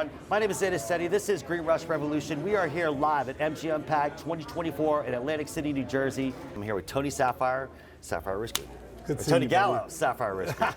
everyone. My name is Zeta Ceti. This is Green Rush Revolution. We are here live at MJUnpacked 2024 in Atlantic City, New Jersey. I'm here with Tony Sapphire, Sapphire Risk Group. Good to see Tony you, Gallo, buddy. Sapphire Risk Group.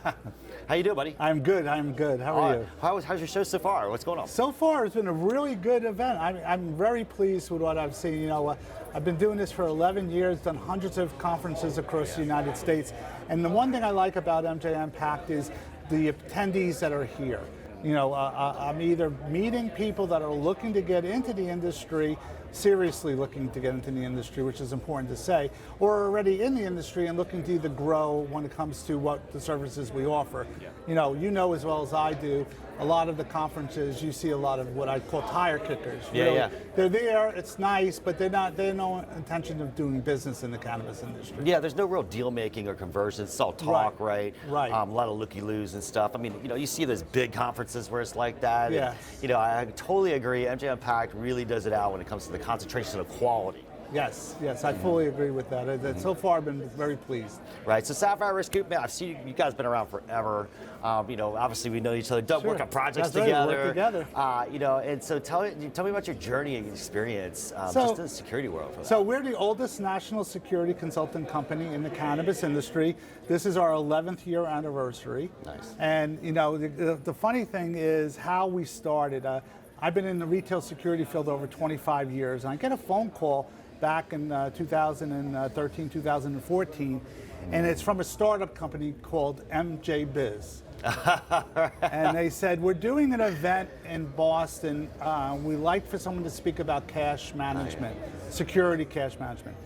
How you doing, buddy? I'm good. How are you? How's your show so far? What's going on? So far, it's been a really good event. I'm very pleased with what I've seen. You know, I've been doing this for 11 years, done hundreds of conferences across the United States. And the one thing I like about MJUnpacked is the attendees that are here. You know, I'm either meeting people that are looking to get into the industry, seriously looking to get into the industry, which is important to say, or already in the industry and looking to either grow when it comes to what the services we offer. Yeah. You know as well as I do, a lot of the conferences, you see a lot of what I call tire kickers. Yeah. They're there, it's nice, but they have no intention of doing business in the cannabis industry. Yeah, there's no real deal making or conversions. It's all talk, right? Right. A lot of looky-loos and stuff. I mean, you see those big conferences where it's like that. Yeah. And, I totally agree. MJUnpacked really does it out when it comes to the concentration of quality. Yes, I fully agree with that. So far, I've been very pleased. Right, so Sapphire Risk Group, man, I've seen you guys been around forever. Obviously we know each other, don't work on projects together. Work together. And so tell me about your journey and experience just in the security world. So we're the oldest national security consultant company in the cannabis industry. This is our 11th year anniversary. Nice. And the funny thing is how we started. I've been in the retail security field over 25 years, and I get a phone call back in 2013, 2014, and it's from a startup company called MJBiz. And they said, we're doing an event in Boston. We'd like for someone to speak about cash management, security cash management.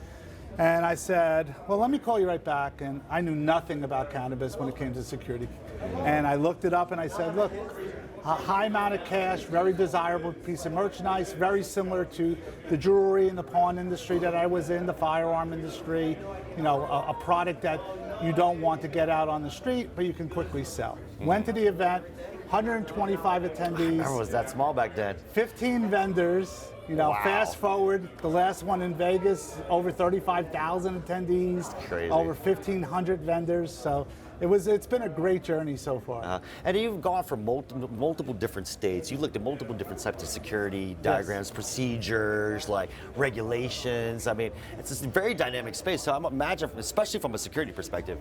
And I said, well, let me call you right back. And I knew nothing about cannabis when it came to security. And I looked it up and I said, look, a high amount of cash, very desirable piece of merchandise, very similar to the jewelry and the pawn industry that I was in, the firearm industry, a product that you don't want to get out on the street, but you can quickly sell. Went to the event, 125 attendees. I was that small back then. 15 vendors. Wow. Fast forward, the last one in Vegas, over 35,000 attendees, crazy. Over 1,500 vendors. So it's been a great journey so far. And you've gone from multiple different states. You looked at multiple different types of security diagrams, yes. Procedures, like regulations. I mean, it's a very dynamic space. So I imagine, especially from a security perspective,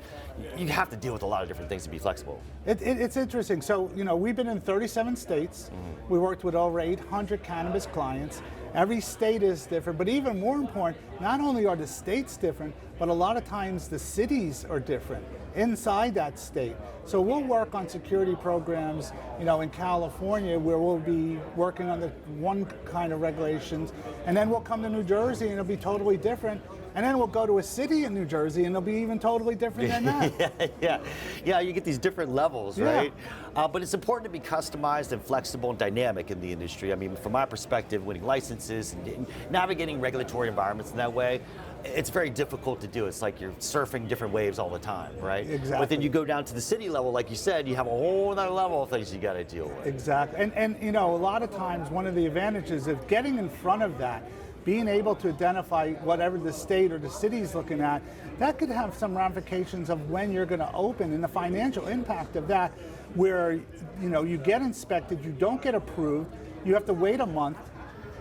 you have to deal with a lot of different things to be flexible. It's interesting. So, we've been in 37 states. Mm-hmm. We worked with over 800 cannabis clients. Every state is different, but even more important, not only are the states different, but a lot of times the cities are different inside that state. So we'll work on security programs, in California where we'll be working on the one kind of regulations, and then we'll come to New Jersey and it'll be totally different. And then we'll go to a city in New Jersey and it'll be even totally different than that. Yeah, you get these different levels, right? But it's important to be customized and flexible and dynamic in the industry. I mean, from my perspective, winning licenses and navigating regulatory environments in that way, it's very difficult to do. It's like you're surfing different waves all the time, right? Exactly. But then you go down to the city level, like you said, you have a whole other level of things you got to deal with. Exactly. And a lot of times, one of the advantages of getting in front of that, being able to identify whatever the state or the city is looking at, that could have some ramifications of when you're going to open and the financial impact of that, where you get inspected, you don't get approved, you have to wait a month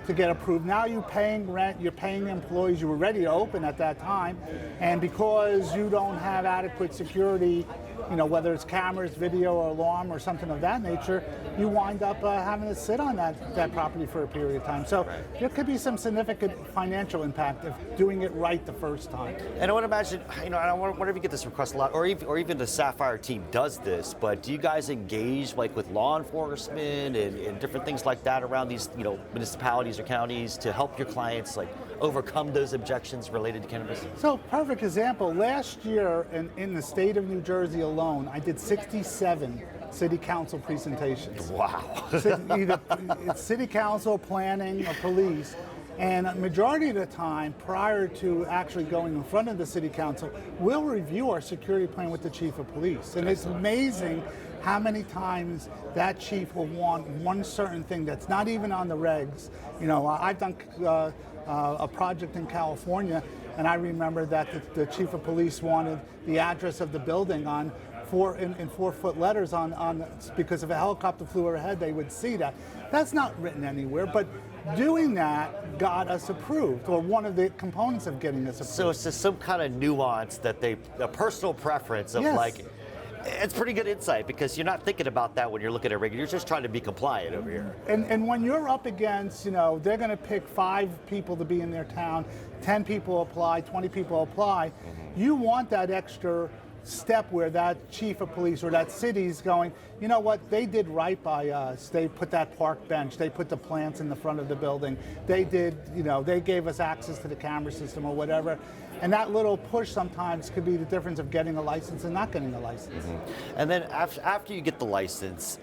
to get approved. Now you're paying rent, you're paying employees, you were ready to open at that time, and because you don't have adequate security, whether it's cameras, video, or alarm, or something of that nature, you wind up having to sit on that property for a period of time. So there could be some significant financial impact of doing it right the first time. And I would imagine, I wonder if you get this request a lot, or even the Sapphire team does this, but do you guys engage with law enforcement and different things like that around these, municipalities or counties to help your clients overcome those objections related to cannabis? So, perfect example, last year in the state of New Jersey alone, I did 67 city council presentations. Wow. Either it's city council, planning, or police. And a majority of the time, prior to actually going in front of the city council, we'll review our security plan with the chief of police. And it's amazing how many times that chief will want one certain thing that's not even on the regs. I've done a project in California, and I remember that the chief of police wanted the address of the building on in 4-foot letters on because if a helicopter flew overhead, they would see that. That's not written anywhere, but doing that got us approved, or one of the components of getting us approved. So it's just some kind of nuance that a personal preference of like, it's pretty good insight, because you're not thinking about that when you're looking at regular. You're just trying to be compliant over here. And when you're up against, they're going to pick 5 people to be in their town, 10 people apply, 20 people apply, you want that extra step where that chief of police or that city's going, you know what, they did right by us. They put that park bench, they put the plants in the front of the building, they did, they gave us access to the camera system or whatever. And that little push sometimes could be the difference of getting a license and not getting a license. And then after you get the license,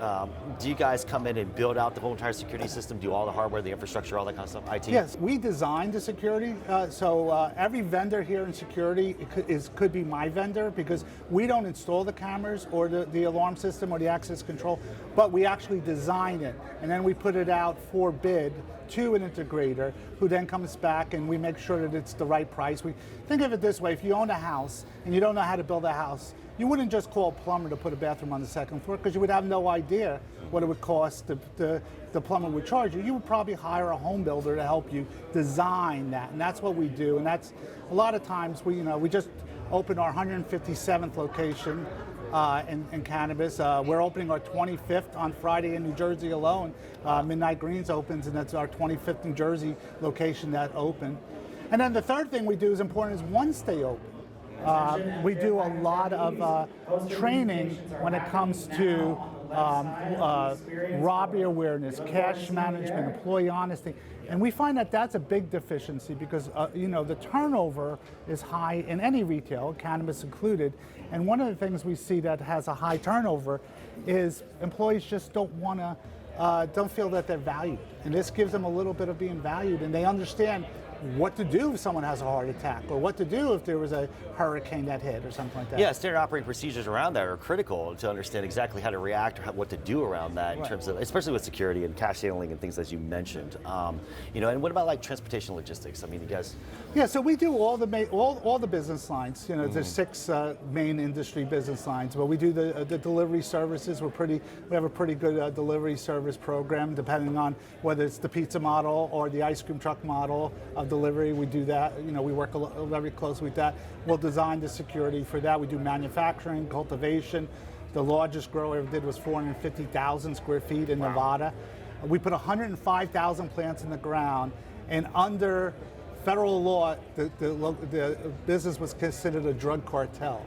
do you guys come in and build out the whole entire security system, do all the hardware, the infrastructure, all that kind of stuff, IT? Yes, we designed the security. So every vendor here in security could be my vendor, because we don't install the cameras or the alarm system or the access control, but we actually design it. And then we put it out for bid to an integrator, who then comes back and we make sure that it's the right price. We think of it this way: if you own a house and you don't know how to build a house, you wouldn't just call a plumber to put a bathroom on the 2nd floor, because you would have no idea what it would cost. The plumber would charge you. You would probably hire a home builder to help you design that, and that's what we do. And that's a lot of times we just opened our 157th location in cannabis. We're opening our 25th on Friday in New Jersey alone. Midnight Greens opens, and that's our 25th New Jersey location that opened. And then the third thing we do is important is once they open, we do a lot of training when it comes to robbery awareness, cash management, employee honesty. And we find that that's a big deficiency, because the turnover is high in any retail, cannabis included. And one of the things we see that has a high turnover is employees just don't feel that they're valued. And this gives them a little bit of being valued, and they understand what to do if someone has a heart attack, or what to do if there was a hurricane that hit or something like that. Yeah, standard operating procedures around that are critical to understand exactly how to react or what to do around that, in terms of, especially with security and cash handling and things as you mentioned. And what about like transportation logistics? I mean, you guys. Yeah, so we do all the business lines. There's 6 main industry business lines, but we do the delivery services. We have a pretty good delivery service program, depending on whether it's the pizza model or the ice cream truck model of delivery. We do that. We work very closely with that. We'll design the security for that. We do manufacturing, cultivation. The largest grow I ever did was 450,000 square feet in Nevada. We put 105,000 plants in the ground, and under federal law, the business was considered a drug cartel.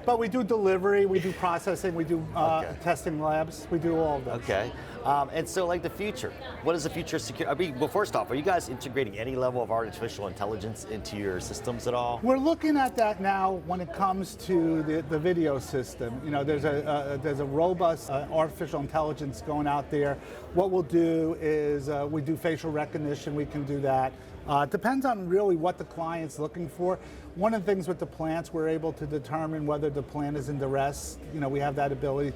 But we do delivery, we do processing, we do testing labs, we do all of those. Okay. And so, like, the future, what is the future of security? I mean, well, first off, are you guys integrating any level of artificial intelligence into your systems at all? We're looking at that now when it comes to the video system. There's a robust artificial intelligence going out there. What we'll do is we do facial recognition. We can do that. Depends on really what the client's looking for. One of the things with the plants, we're able to determine whether the plant is in duress. We have that ability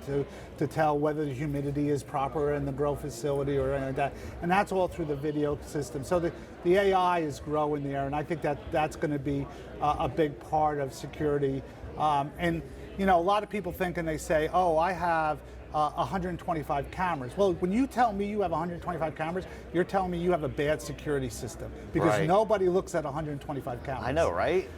to tell whether the humidity is proper in the grow facility or anything like that. And that's all through the video system. So the AI is growing there, and I think that's going to be a big part of security. And a lot of people think, and they say, oh, I have 125 cameras. Well, when you tell me you have 125 cameras, you're telling me you have a bad security system, because nobody looks at 125 cameras. I know, right?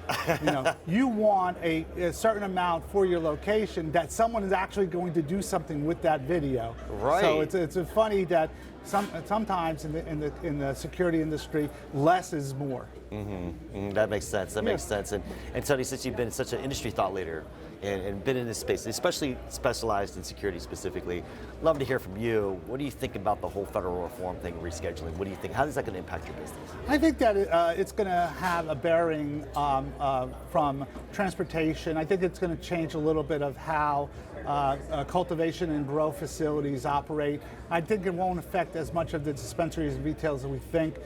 You want a certain amount for your location that someone is actually going to do something with that video. Right. So it's funny that sometimes in the security industry, less is more. That makes sense. That makes sense. And Tony, since you've been such an industry thought leader and been in this space, especially specialized in security specifically, love to hear from you. What do you think about the whole federal reform thing, rescheduling? What do you think? How is that going to impact your business? I think that it's going to have a bearing from transportation. I think it's going to change a little bit of how cultivation and grow facilities operate. I think it won't affect as much of the dispensaries and retailers as we think.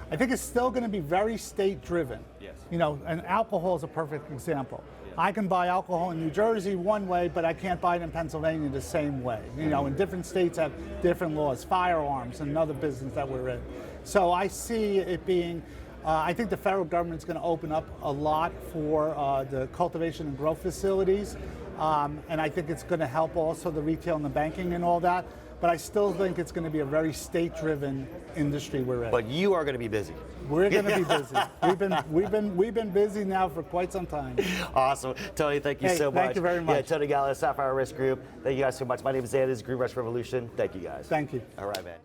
I think it's still going to be very state-driven. Yes. And alcohol is a perfect example. I can buy alcohol in New Jersey one way, but I can't buy it in Pennsylvania the same way. And different states have different laws. Firearms, another business that we're in. So I see it being I think the federal government's going to open up a lot for the cultivation and growth facilities, and I think it's going to help also the retail and the banking and all that. But I still think it's going to be a very state-driven industry we're in. But you are going to be busy. We're going to be busy. We've been busy now for quite some time. Awesome, Tony. Thank you so much. Thank you very much. Yeah, Tony Gallo, Sapphire Risk Group. Thank you guys so much. My name is Zeta. This is Green Rush Revolution. Thank you guys. Thank you. All right, man.